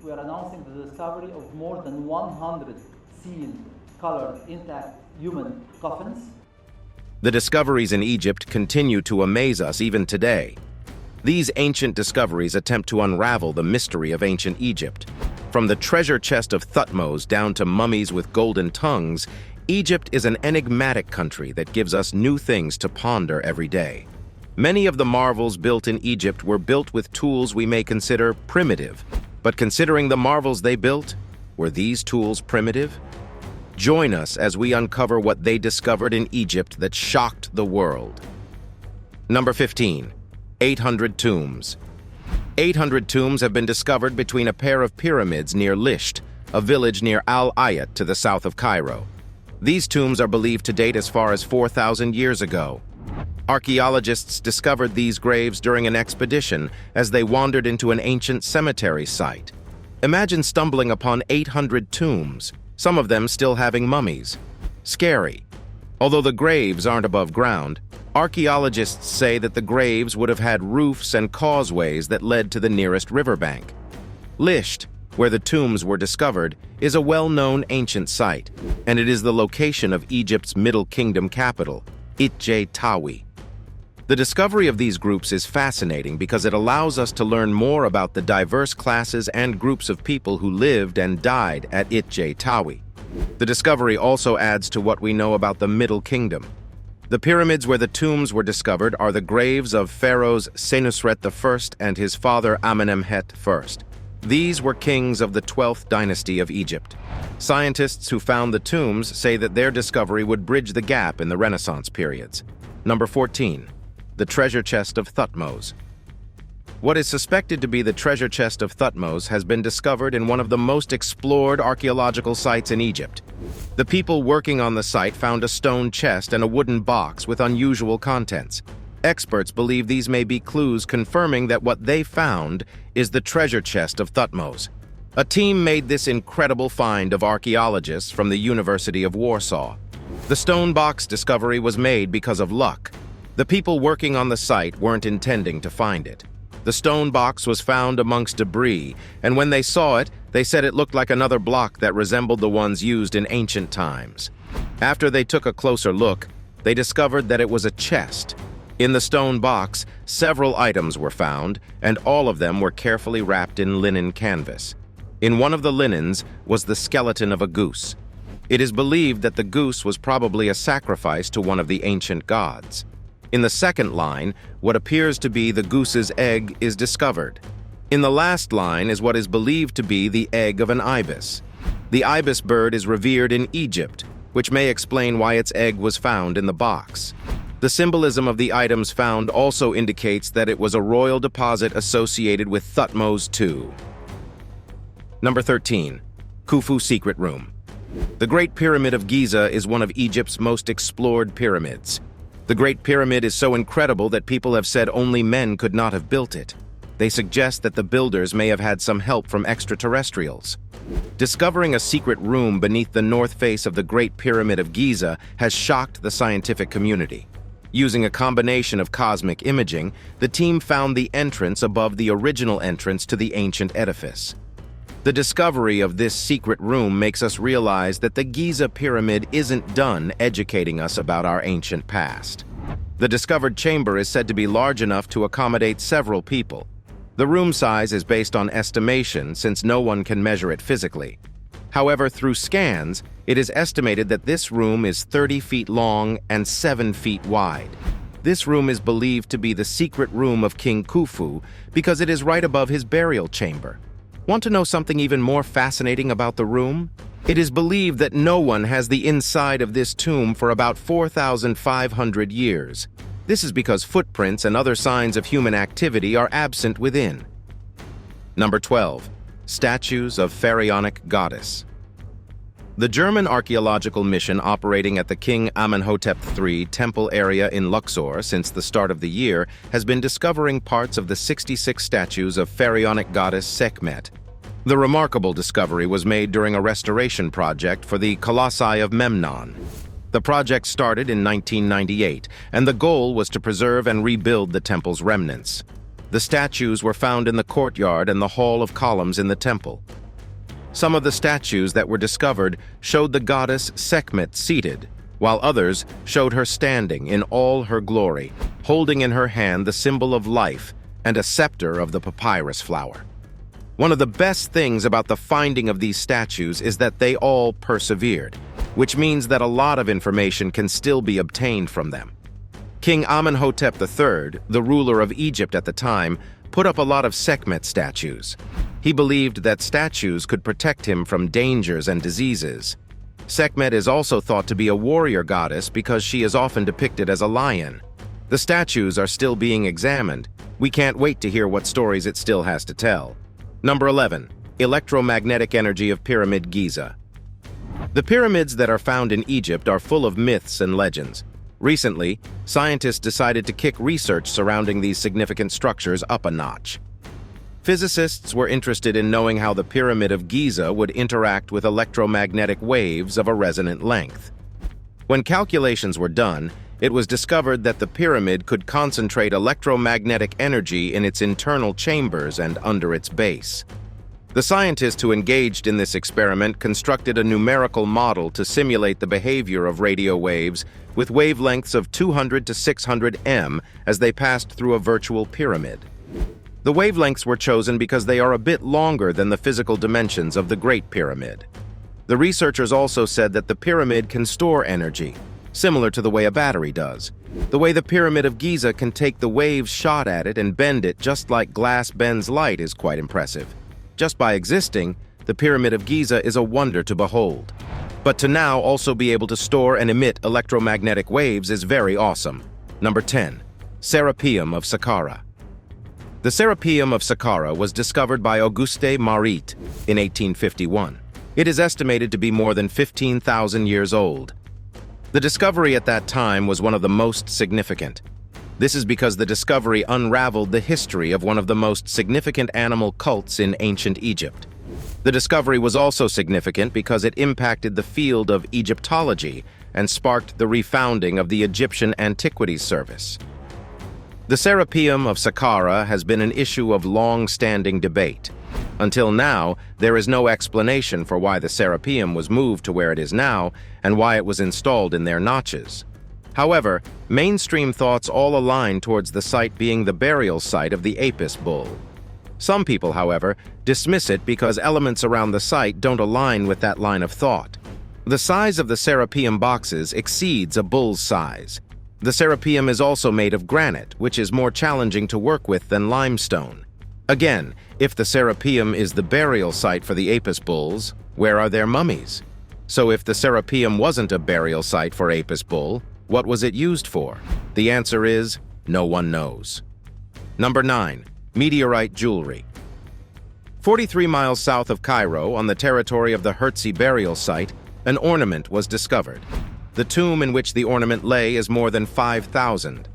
we are announcing the discovery of more than 100 sealed, colored, intact human coffins. The discoveries in Egypt continue to amaze us even today. These ancient discoveries attempt to unravel the mystery of ancient Egypt. From the treasure chest of Thutmose down to mummies with golden tongues, Egypt is an enigmatic country that gives us new things to ponder every day. Many of the marvels built in Egypt were built with tools we may consider primitive. But considering the marvels they built, were these tools primitive? Join us as we uncover what they discovered in Egypt that shocked the world. Number 15. 800 tombs. 800 tombs have been discovered between a pair of pyramids near Lisht, a village near Ayat to the south of Cairo. These tombs are believed to date as far as 4,000 years ago. Archaeologists discovered these graves during an expedition as they wandered into an ancient cemetery site. Imagine stumbling upon 800 tombs, some of them still having mummies. Scary. Although the graves aren't above ground, archaeologists say that the graves would have had roofs and causeways that led to the nearest riverbank. Lisht, where the tombs were discovered, is a well-known ancient site, and it is the location of Egypt's Middle Kingdom capital, Itj-Tawy. The discovery of these groups is fascinating because it allows us to learn more about the diverse classes and groups of people who lived and died at Itj-Tawy. The discovery also adds to what we know about the Middle Kingdom. The pyramids where the tombs were discovered are the graves of Pharaohs Senusret I and his father Amenemhet I. These were kings of the 12th dynasty of Egypt. Scientists who found the tombs say that their discovery would bridge the gap in the Renaissance periods. Number 14. The treasure chest of Thutmose. What is suspected to be the treasure chest of Thutmose has been discovered in one of the most explored archaeological sites in Egypt. The people working on the site found a stone chest and a wooden box with unusual contents. Experts believe these may be clues confirming that what they found is the treasure chest of Thutmose. A team made this incredible find of archaeologists from the University of Warsaw. The stone box discovery was made because of luck. The people working on the site weren't intending to find it. The stone box was found amongst debris, and when they saw it, they said it looked like another block that resembled the ones used in ancient times. After they took a closer look, they discovered that it was a chest. In the stone box, several items were found, and all of them were carefully wrapped in linen canvas. In one of the linens was the skeleton of a goose. It is believed that the goose was probably a sacrifice to one of the ancient gods. In the second line, what appears to be the goose's egg is discovered. In the last line is what is believed to be the egg of an ibis. The ibis bird is revered in Egypt, which may explain why its egg was found in the box. The symbolism of the items found also indicates that it was a royal deposit associated with Thutmose II. Number 13. Kufu Secret Room. The Great Pyramid of Giza is one of Egypt's most explored pyramids. The Great Pyramid is so incredible that people have said only men could not have built it. They suggest that the builders may have had some help from extraterrestrials. Discovering a secret room beneath the north face of the Great Pyramid of Giza has shocked the scientific community. Using a combination of cosmic imaging, the team found the entrance above the original entrance to the ancient edifice. The discovery of this secret room makes us realize that the Giza Pyramid isn't done educating us about our ancient past. The discovered chamber is said to be large enough to accommodate several people. The room size is based on estimation since no one can measure it physically. However, through scans, it is estimated that this room is 30 feet long and 7 feet wide. This room is believed to be the secret room of King Kufu because it is right above his burial chamber. Want to know something even more fascinating about the room? It is believed that no one has the inside of this tomb for about 4,500 years. This is because footprints and other signs of human activity are absent within. Number 12. Statues of Pharaonic Goddess. The German archaeological mission operating at the King Amenhotep III temple area in Luxor since the start of the year has been discovering parts of the 66 statues of Pharaonic goddess Sekhmet. The remarkable discovery was made during a restoration project for the Colossi of Memnon. The project started in 1998, and the goal was to preserve and rebuild the temple's remnants. The statues were found in the courtyard and the hall of columns in the temple. Some of the statues that were discovered showed the goddess Sekhmet seated, while others showed her standing in all her glory, holding in her hand the symbol of life and a scepter of the papyrus flower. One of the best things about the finding of these statues is that they all persevered, which means that a lot of information can still be obtained from them. King Amenhotep III, the ruler of Egypt at the time, put up a lot of Sekhmet statues. He believed that statues could protect him from dangers and diseases. Sekhmet is also thought to be a warrior goddess because she is often depicted as a lion. The statues are still being examined. We can't wait to hear what stories it still has to tell. Number 11. Electromagnetic energy of Pyramid Giza. The pyramids that are found in Egypt are full of myths and legends. Recently, scientists decided to kick research surrounding these significant structures up a notch. Physicists were interested in knowing how the Pyramid of Giza would interact with electromagnetic waves of a resonant length. When calculations were done, it was discovered that the pyramid could concentrate electromagnetic energy in its internal chambers and under its base. The scientists who engaged in this experiment constructed a numerical model to simulate the behavior of radio waves with wavelengths of 200 to 600 m as they passed through a virtual pyramid. The wavelengths were chosen because they are a bit longer than the physical dimensions of the Great Pyramid. The researchers also said that the pyramid can store energy, similar to the way a battery does. The way the Pyramid of Giza can take the waves shot at it and bend it just like glass bends light is quite impressive. Just by existing, the Pyramid of Giza is a wonder to behold. But to now also be able to store and emit electromagnetic waves is very awesome. Number 10. Serapium of Sakara. The Serapium of Sakara was discovered by Auguste Marit in 1851. It is estimated to be more than 15,000 years old. The discovery at that time was one of the most significant. This is because the discovery unraveled the history of one of the most significant animal cults in ancient Egypt. The discovery was also significant because it impacted the field of Egyptology and sparked the refounding of the Egyptian Antiquities Service. The Serapium of Sakara has been an issue of long-standing debate. Until now, there is no explanation for why the Serapium was moved to where it is now and why it was installed in their notches. However, mainstream thoughts all align towards the site being the burial site of the Apis bull. Some people, however, dismiss it because elements around the site don't align with that line of thought. The size of the Serapium boxes exceeds a bull's size. The Serapium is also made of granite, which is more challenging to work with than limestone. Again, if the Serapium is the burial site for the Apis bulls, where are their mummies? So if the Serapium wasn't a burial site for Apis bull, what was it used for? The answer is, no one knows. Number 9. Meteorite Jewelry. 43 miles south of Cairo, on the territory of the Hertzi burial site, an ornament was discovered. The tomb in which the ornament lay is more than 5,000.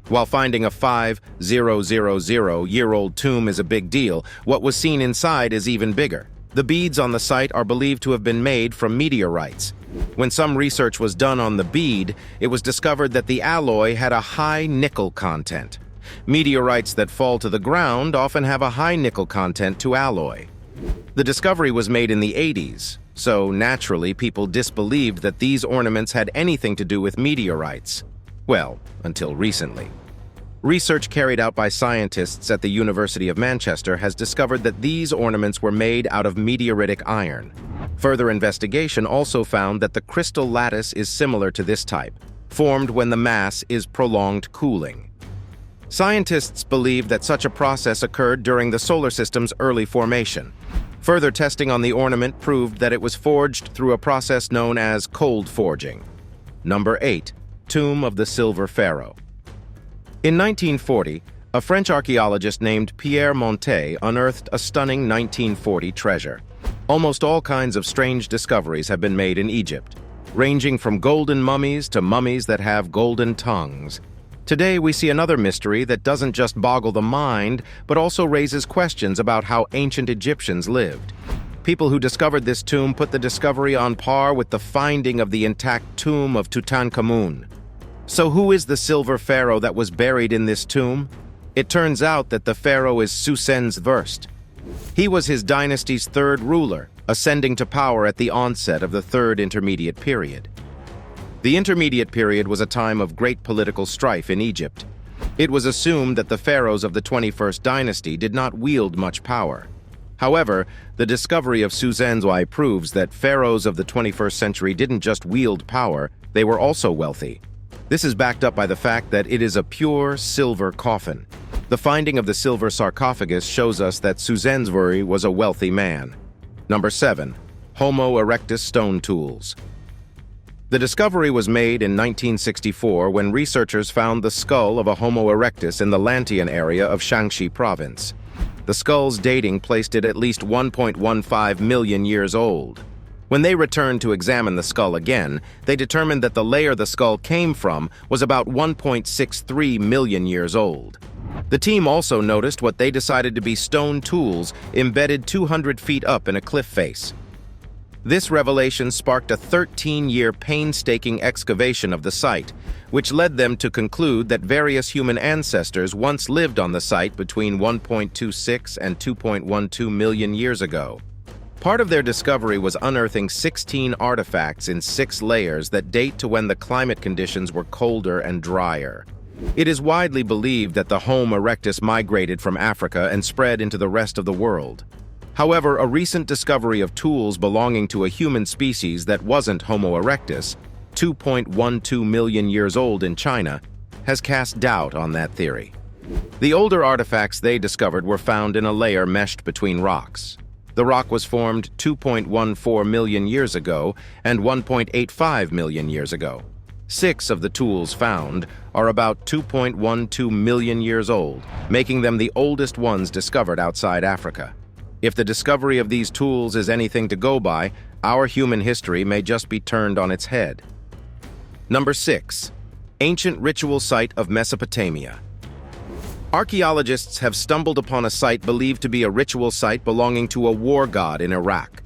While finding a 5,000-year-old tomb is a big deal, what was seen inside is even bigger. The beads on the site are believed to have been made from meteorites. When some research was done on the bead, it was discovered that the alloy had a high nickel content. Meteorites that fall to the ground often have a high nickel content to alloy. The discovery was made in the 80s, so naturally people disbelieved that these ornaments had anything to do with meteorites. Well, until recently. Research carried out by scientists at the University of Manchester has discovered that these ornaments were made out of meteoritic iron. Further investigation also found that the crystal lattice is similar to this type, formed when the mass is prolonged cooling. Scientists believe that such a process occurred during the solar system's early formation. Further testing on the ornament proved that it was forged through a process known as cold forging. Number 8. Tomb of the Silver Pharaoh. In 1940, a French archaeologist named Pierre Montet unearthed a stunning 1940 treasure. Almost all kinds of strange discoveries have been made in Egypt, ranging from golden mummies to mummies that have golden tongues. Today, we see another mystery that doesn't just boggle the mind, but also raises questions about how ancient Egyptians lived. People who discovered this tomb put the discovery on par with the finding of the intact tomb of Tutankhamun. So who is the silver pharaoh that was buried in this tomb? It turns out that the pharaoh is Susen's first. He was his dynasty's third ruler, ascending to power at the onset of the Third Intermediate Period. The Intermediate Period was a time of great political strife in Egypt. It was assumed that the pharaohs of the 21st dynasty did not wield much power. However, the discovery of Susen's proves that pharaohs of the 21st century didn't just wield power, they were also wealthy. This is backed up by the fact that it is a pure silver coffin. The finding of the silver sarcophagus shows us that Susen's was a wealthy man. Number 7. Homo erectus stone tools. The discovery was made in 1964 when researchers found the skull of a Homo erectus in the Lantian area of Shaanxi province. The skull's dating placed it at least 1.15 million years old. When they returned to examine the skull again, they determined that the layer the skull came from was about 1.63 million years old. The team also noticed what they decided to be stone tools embedded 200 feet up in a cliff face. This revelation sparked a 13-year painstaking excavation of the site, which led them to conclude that various human ancestors once lived on the site between 1.26 and 2.12 million years ago. Part of their discovery was unearthing 16 artifacts in 6 layers that date to when the climate conditions were colder and drier. It is widely believed that the Homo erectus migrated from Africa and spread into the rest of the world. However, a recent discovery of tools belonging to a human species that wasn't Homo erectus, 2.12 million years old in China, has cast doubt on that theory. The older artifacts they discovered were found in a layer meshed between rocks. The rock was formed 2.14 million years ago and 1.85 million years ago. 6 of the tools found are about 2.12 million years old, making them the oldest ones discovered outside Africa. If the discovery of these tools is anything to go by, our human history may just be turned on its head. Number 6. Ancient ritual site of Mesopotamia. Archaeologists have stumbled upon a site believed to be a ritual site belonging to a war god in Iraq.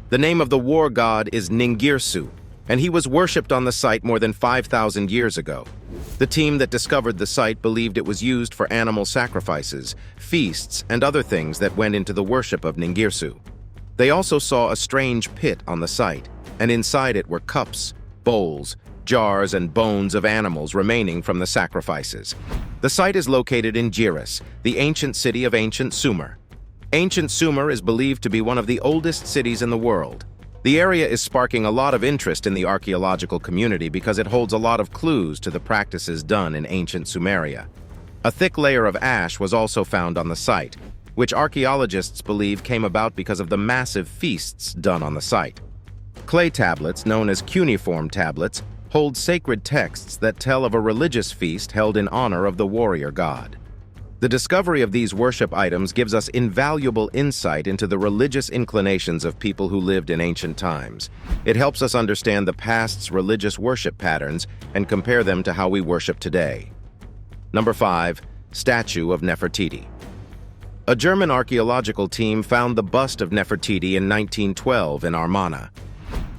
The name of the war god is Ningirsu, and he was worshipped on the site more than 5,000 years ago. The team that discovered the site believed it was used for animal sacrifices, feasts, and other things that went into the worship of Ningirsu. They also saw a strange pit on the site, and inside it were cups, bowls, jars, and bones of animals remaining from the sacrifices. The site is located in Jiris, the ancient city of ancient Sumer. Ancient Sumer is believed to be one of the oldest cities in the world. The area is sparking a lot of interest in the archaeological community because it holds a lot of clues to the practices done in ancient Sumeria. A thick layer of ash was also found on the site, which archaeologists believe came about because of the massive feasts done on the site. Clay tablets, known as cuneiform tablets, hold sacred texts that tell of a religious feast held in honor of the warrior god. The discovery of these worship items gives us invaluable insight into the religious inclinations of people who lived in ancient times. It helps us understand the past's religious worship patterns and compare them to how we worship today. Number 5. Statue of Nefertiti. A German archaeological team found the bust of Nefertiti in 1912 in Armana.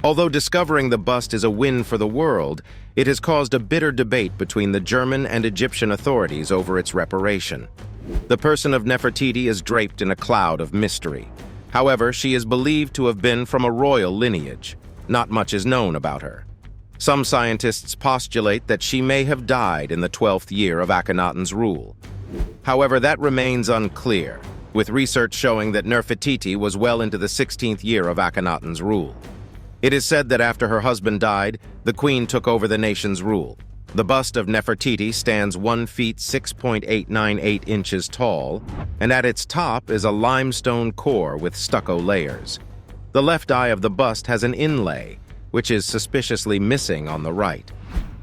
Although discovering the bust is a win for the world, it has caused a bitter debate between the German and Egyptian authorities over its reparation. The person of Nefertiti is draped in a cloud of mystery. However, she is believed to have been from a royal lineage. Not much is known about her. Some scientists postulate that she may have died in the 12th year of Akhenaten's rule. However, that remains unclear, with research showing that Nefertiti was well into the 16th year of Akhenaten's rule. It is said that after her husband died, the queen took over the nation's rule. The bust of Nefertiti stands 1 feet 6.898 inches tall, and at its top is a limestone core with stucco layers. The left eye of the bust has an inlay, which is suspiciously missing on the right.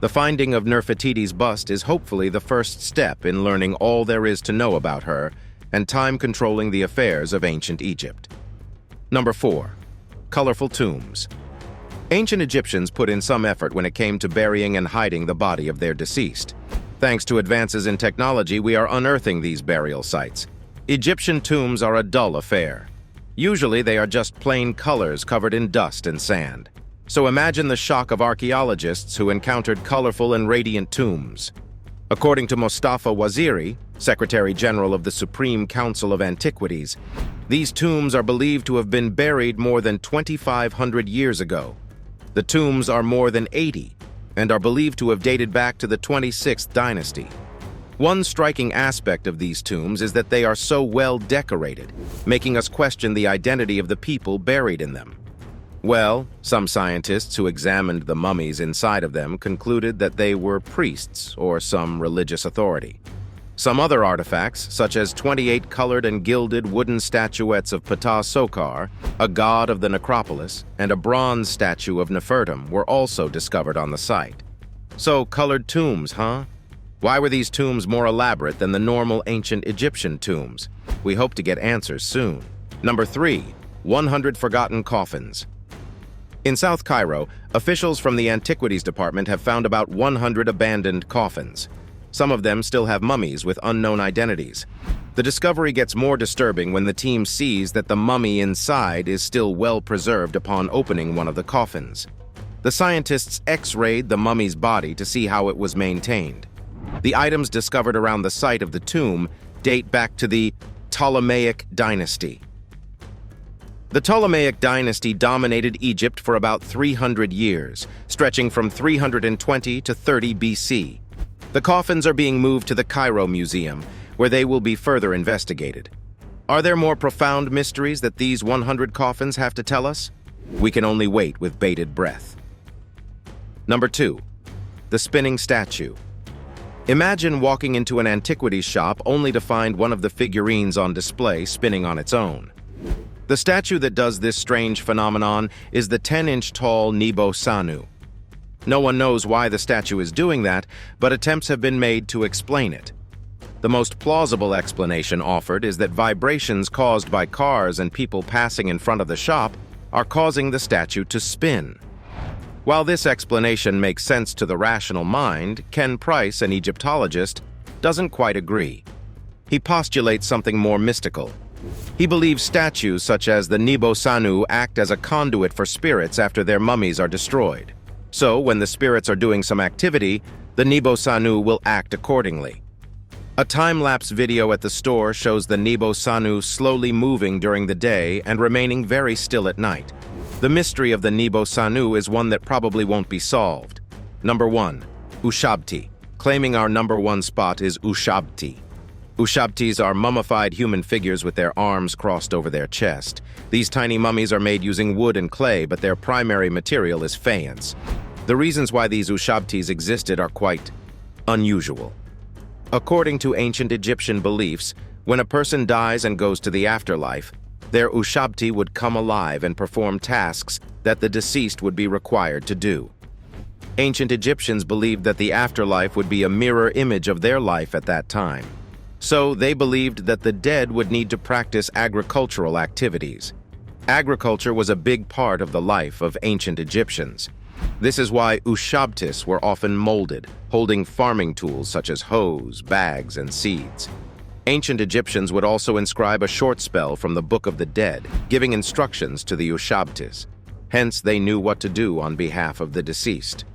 The finding of Nefertiti's bust is hopefully the first step in learning all there is to know about her and time-controlling the affairs of ancient Egypt. Number 4. Colorful tombs. Ancient Egyptians put in some effort when it came to burying and hiding the body of their deceased. Thanks to advances in technology, we are unearthing these burial sites. Egyptian tombs are a dull affair. Usually they are just plain colors covered in dust and sand. So imagine the shock of archaeologists who encountered colorful and radiant tombs. According to Mustafa Waziri, Secretary General of the Supreme Council of Antiquities, these tombs are believed to have been buried more than 2,500 years ago. The tombs are more than 80 and are believed to have dated back to the 26th dynasty. One striking aspect of these tombs is that they are so well decorated, making us question the identity of the people buried in them. Well, some scientists who examined the mummies inside of them concluded that they were priests or some religious authority. Some other artifacts, such as 28 colored and gilded wooden statuettes of Ptah-Sokar, a god of the necropolis, and a bronze statue of Nefertiti, were also discovered on the site. So, colored tombs, huh? Why were these tombs more elaborate than the normal ancient Egyptian tombs? We hope to get answers soon. Number 3. 100 Forgotten Coffins. In South Cairo, officials from the Antiquities Department have found about 100 abandoned coffins. Some of them still have mummies with unknown identities. The discovery gets more disturbing when the team sees that the mummy inside is still well preserved upon opening one of the coffins. The scientists X-rayed the mummy's body to see how it was maintained. The items discovered around the site of the tomb date back to the Ptolemaic dynasty. The Ptolemaic dynasty dominated Egypt for about 300 years, stretching from 320 to 30 BC. The coffins are being moved to the Cairo Museum, where they will be further investigated. Are there more profound mysteries that these 100 coffins have to tell us? We can only wait with bated breath. Number 2. The Spinning Statue. Imagine walking into an antiquities shop only to find one of the figurines on display spinning on its own. The statue that does this strange phenomenon is the 10-inch tall Nebo Sanu. No one knows why the statue is doing that, but attempts have been made to explain it. The most plausible explanation offered is that vibrations caused by cars and people passing in front of the shop are causing the statue to spin. While this explanation makes sense to the rational mind, Ken Price, an Egyptologist, doesn't quite agree. He postulates something more mystical. He believes statues such as the Nebo Sanu act as a conduit for spirits after their mummies are destroyed. So, when the spirits are doing some activity, the Nebo Sanu will act accordingly. A time-lapse video at the store shows the Nebo Sanu slowly moving during the day and remaining very still at night. The mystery of the Nebo Sanu is one that probably won't be solved. Number 1. Ushabti. Claiming our number 1 spot is Ushabti. Ushabtis are mummified human figures with their arms crossed over their chest. These tiny mummies are made using wood and clay, but their primary material is faience. The reasons why these Ushabtis existed are quite unusual. According to ancient Egyptian beliefs, when a person dies and goes to the afterlife, their Ushabti would come alive and perform tasks that the deceased would be required to do. Ancient Egyptians believed that the afterlife would be a mirror image of their life at that time. So they believed that the dead would need to practice agricultural activities. Agriculture was a big part of the life of ancient Egyptians. This is why Ushabtis were often molded, holding farming tools such as hoes, bags, and seeds. Ancient Egyptians would also inscribe a short spell from the Book of the Dead, giving instructions to the Ushabtis. Hence, they knew what to do on behalf of the deceased.